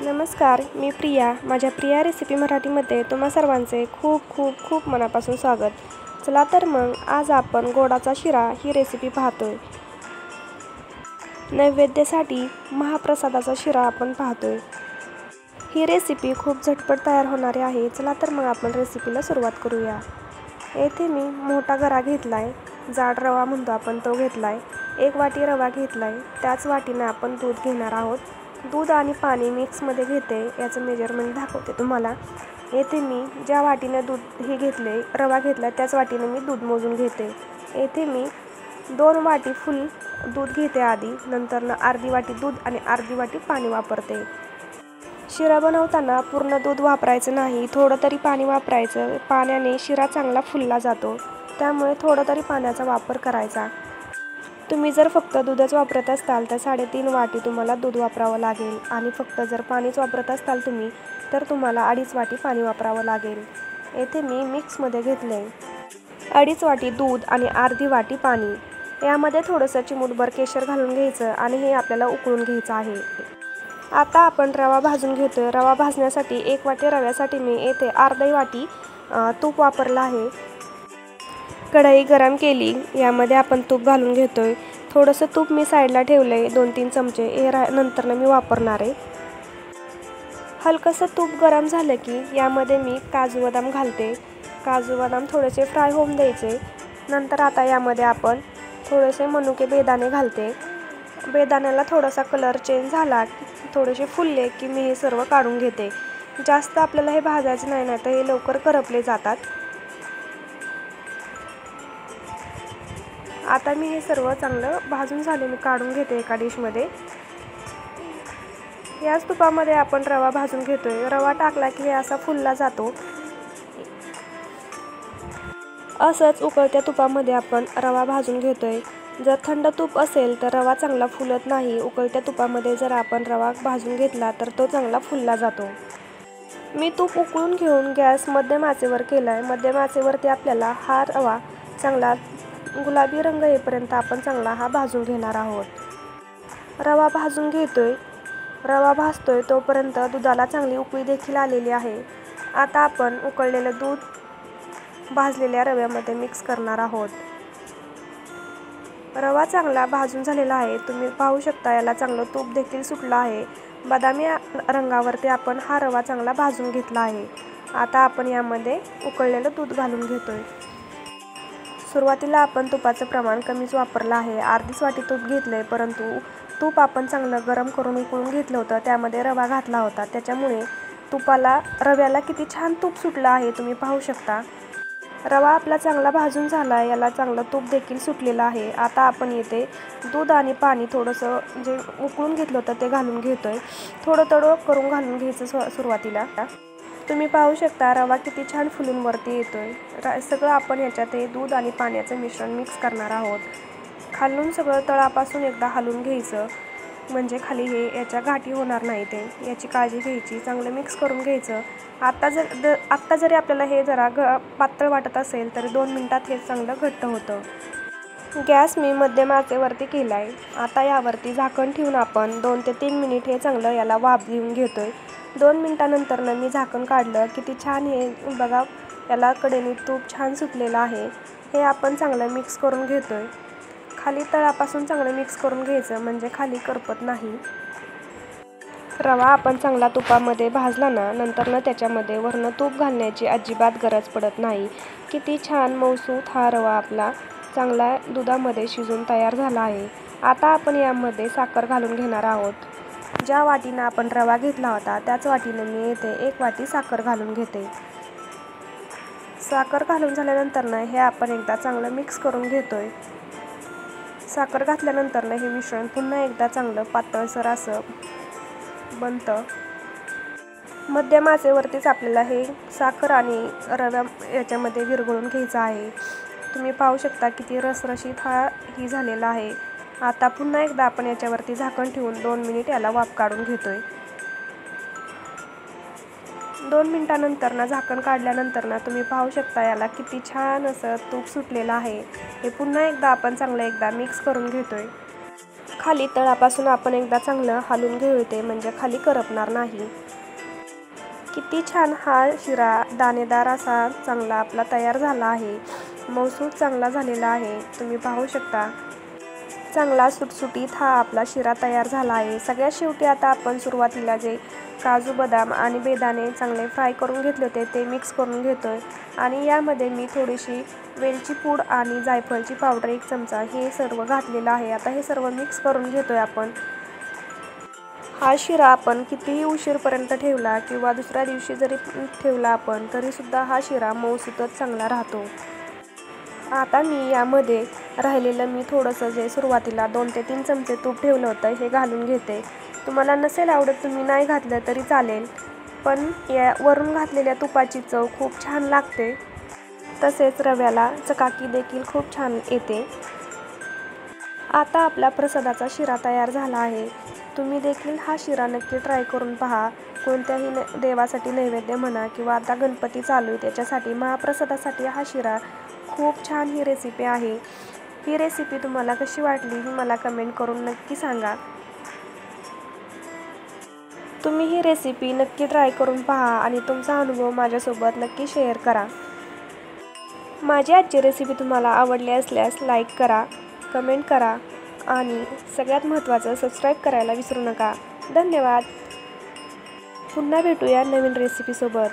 नमस्कार, मी प्रिया. माझ्या प्रिया रेसिपी मराठीमध्ये तुम्हा सर्वांचे खूप खूप खूप मनापासून स्वागत. चला तर मग आज आपण गोडाचा शिरा ही रेसिपी पाहतोय. नैवेद्यासाठी महाप्रसादाचा शिरा आपण पाहतोय. ही रेसिपी खूप झटपट तयार होणारी आहे. चला तर मग आपण रेसिपीला सुरुवात करूया. येथे मी मोठा गरा घेतलाय, जाड रवा म्हणतो आपण तो घेतलाय. 1 वाटी रवा घेतलाय. त्याच वाटीने आपण दूध घेणार आहोत. दूध आणि पाणी मिक्समध्ये घेते, याचं मेजरमेंट दाखवते तुम्हाला. येथे मी ज्या वाटीने दूध घेतले, रवा घेतला त्याच वाटीने मी दूध मोजून घेते. येथे मी 2 वाटी फुल दूध घेते आधी, नंतर अर्धी वाटी दूध आणि अर्धी वाटी पाणी वापरते. शिरा बनवताना पूर्ण दूध वापरायचं नाही, थोडं तरी पाणी वापरायचं. पाण्याने शिरा चांगला फुलला जातो, त्यामुळे थोडं तरी पाण्याचा वापर करायचा. तुम्ही जर फक्त दूधच वापरत असाल तर 3.5 वाटी तुम्हाला दूध वापरावं लागेल आणि फक्त जर पाणीच वापरत असाल तुम्ही तर तुम्हाला 2.5 वाटी पाणी वापरावं लागेल. येथे मी मिक्समध्ये घेतले 2.5 वाटी दूध आणि अर्धी वाटी पाणी. यामध्ये थोडंसं चिमूटभर केशर घालून घ्यायचं आणि हे आपल्याला उकळून घ्यायचं आहे. आता आपण रवा भाजून घेतोय. रवा भाजण्यासाठी 1 वाटी रव्यासाठी मी येथे अर्धी वाटी तूप वापरलं आहे. कढई गरम केली, यामध्ये आपण तूप घालून घेतोय. थोडंसं तूप मी साईडला ठेवलंय, 2-3 चमचे. हे नंतर मी वापरणार आहे. हलकंसं तूप गरम झालं की यामध्ये मी काजू बदाम घालते. काजू बदाम थोडेसे फ्राय होऊन द्यायचे. नंतर आता यामध्ये आपण थोडेसे मनुके बेदाणे घालते. बेदाण्याला थोडासा कलर चेंज झाला, थोडेसे फुलले की मी हे सर्व काढून घेते. जास्त आपल्याला हे भाजायचं नाही, तर हे लवकर करपले जातात. आता मी हे सर्व चांगलं भाजून झाले, मी काढून घेते एका डिशमध्ये. याच तुपामध्ये आपण रवा भाजून घेतोय. रवा टाकला की हे असा फुलला जातो. असंच उकळत्या तुपामध्ये आपण रवा भाजून घेतोय. जर थंड तूप असेल तर रवा चांगला फुलत नाही. उकळत्या तुपामध्ये जर आपण रवा भाजून घेतला तर तो चांगला फुलला जातो. मी तूप उकळून घेऊन गॅस मध्यम आचेवर केलाय. मध्यम आचेवरती आपल्याला हा रवा चांगला गुलाबी रंग येईपर्यंत आपण चांगला हा भाजून घेणार आहोत. रवा भाजून घेतोय. रवा भाजतोय तोपर्यंत दुधाला चांगली उकळी देखील आलेली आहे. आता आपण उकळलेलं दूध भाजलेल्या रव्यामध्ये मिक्स करणार आहोत. रवा चांगला भाजून झालेला आहे. तुम्ही पाहू शकता याला चांगलं तूप देखील सुटलं आहे. बदामी रंगावरती आपण हा रवा चांगला भाजून घेतला आहे. आता आपण यामध्ये उकळलेलं दूध घालून घेतोय. सुरुवातीला आपण तुपाचं प्रमाण कमीच वापरलं आहे. अर्धीच वाटी तूप घेतलंय, परंतु तूप आपण चांगलं गरम करून उकळून घेतलं होतं, त्यामध्ये रवा घातला होता. त्याच्यामुळे रव्याला किती छान तूप सुटलं आहे, तुम्ही पाहू शकता. रवा आपला चांगला भाजून झाला आहे, याला चांगलं तूप देखील सुटलेलं आहे. आता आपण येथे दूध आणि पाणी थोडंसं जे उकळून घेतलं होतं ते घालून घेतोय. थोडं थोडं करून घालून घ्यायचं सुरुवातीला. तुम्ही पाहू शकता रवा किती छान फुलून वरती येतोय. सगळं आपण याच्यात हे दूध आणि पाण्याचं मिश्रण मिक्स करणार आहोत. खालून सगळं तळापासून एकदा हलवून घ्यायचं, म्हणजे खाली याच्या गाठी होणार नाही, याची काळजी घ्यायची. चांगलं मिक्स करून घ्यायचं. आत्ता जरी आपल्याला हे जरा पातळ वाटत असेल तर 2 मिनिटात हे चांगलं घट्ट होतं. गॅस मी मध्यम आचेवरती केला आहे. आता यावरती झाकण ठेवून आपण 2 ते 3 मिनिट हे चांगलं याला वाफ देऊन घेतोय. 2 मिनिटानंतर मी झाकण काढलं. किती छान हे बघा, याला कडेने तूप छान सुटलेलं आहे. हे आपण चांगलं मिक्स करून घेतोय. खाली तळापासून चांगलं मिक्स करून घ्यायचं, म्हणजे खाली करपत नाही. रवा आपण चांगला तुपामध्ये भाजला ना, नंतर त्याच्यामध्ये वरनं तूप घालण्याची अजिबात गरज पडत नाही. किती छान मऊसूत हा रवा आपला चांगला दुधामध्ये शिजून तयार झाला आहे. आता आपण यामध्ये साखर घालून घेणार आहोत. ज्या वाटीनं आपण रवा घेतला होता त्याच वाटीनं मी येथे 1 वाटी साखर घालून घेते. साखर घालून झाल्यानंतर हे आपण एकदा चांगलं मिक्स करून घेतोय. साखर घातल्यानंतर हे मिश्रण पुन्हा एकदा चांगलं पातळसर असं बनतं. मध्यम आचेवरतीच आपल्याला हे साखर आणि रवा याच्यामध्ये विरघळून घ्यायचं आहे. तुम्ही पाहू शकता किती रसरशीत ही झालेला आहे. आता पुन्हा एकदा आपण याच्यावरती झाकण ठेवून 2 मिनिट याला वाफ काढून घेतोय. 2 मिनिटानंतर झाकण काढल्यानंतर तुम्ही पाहू शकता याला किती छान असं तूप सुटलेलं आहे. हे पुन्हा एकदा आपण चांगलं एकदा मिक्स करून घेतोय. खाली तळापासून आपण एकदा चांगलं हलवून घेऊ ते, म्हणजे खाली करपणार नाही. किती छान हा शिरा दाणेदार असा चांगला आपला तयार झाला आहे. मऊसूत चांगला झालेला आहे, तुम्ही पाहू शकता. चांगला सुटसुटीत हा आपला शिरा तयार झाला आहे. सगळ्यात शेवटी आता आपण सुरुवातीला जे काजू बदाम आणि बेदाणे चांगले फ्राय करून घेतले होते ते मिक्स करून घेतोय. आणि यामध्ये मी थोडीशी वेलची पूड आणि जायफळची पावडर 1 चमचा हे सर्व घातलेलं आहे. आता हे सर्व मिक्स करून घेतोय आपण. हा शिरा आपण कितीही उशीरपर्यंत ठेवला किंवा दुसऱ्या दिवशी जरी ठेवला आपण तरीसुद्धा हा शिरा मऊसूतच चांगला राहतो. आता मी यामध्ये राहिलेलं मी थोडंसं जे सुरुवातीला 2 ते 3 चमचे तूप ठेवलं होतं हे घालून घेते. तुम्हाला नसेल आवडत तुम्ही नाही घातलं तरी चालेल, पण या वरून घातलेल्या तुपाची चव खूप छान लागते. तसेच रव्याला चकाकी देखील खूप छान येते. आता आपला प्रसादाचा शिरा तयार झाला आहे. तुम्ही देखील हा शिरा नक्की ट्राय करून पहा. कोणत्याही देवासाठी नैवेद्य म्हणा किंवा आता गणपती चालू आहे त्याच्यासाठी महाप्रसादासाठी हा शिरा खूप छान ही रेसिपी आहे. ही रेसिपी तुम्हाला कशी वाटली ही मला कमेंट करून नक्की सांगा. तुम्ही ही रेसिपी नक्की ट्राय करून पहा आणि तुमचा अनुभव माझ्यासोबत नक्की शेअर करा. माझी आजची रेसिपी तुम्हाला आवडली असल्यास लाईक करा, कमेंट करा आणि सगळ्यात महत्त्वाचं सबस्क्राईब करायला विसरू नका. धन्यवाद. पुन्हा भेटूया नवीन रेसिपीसोबत.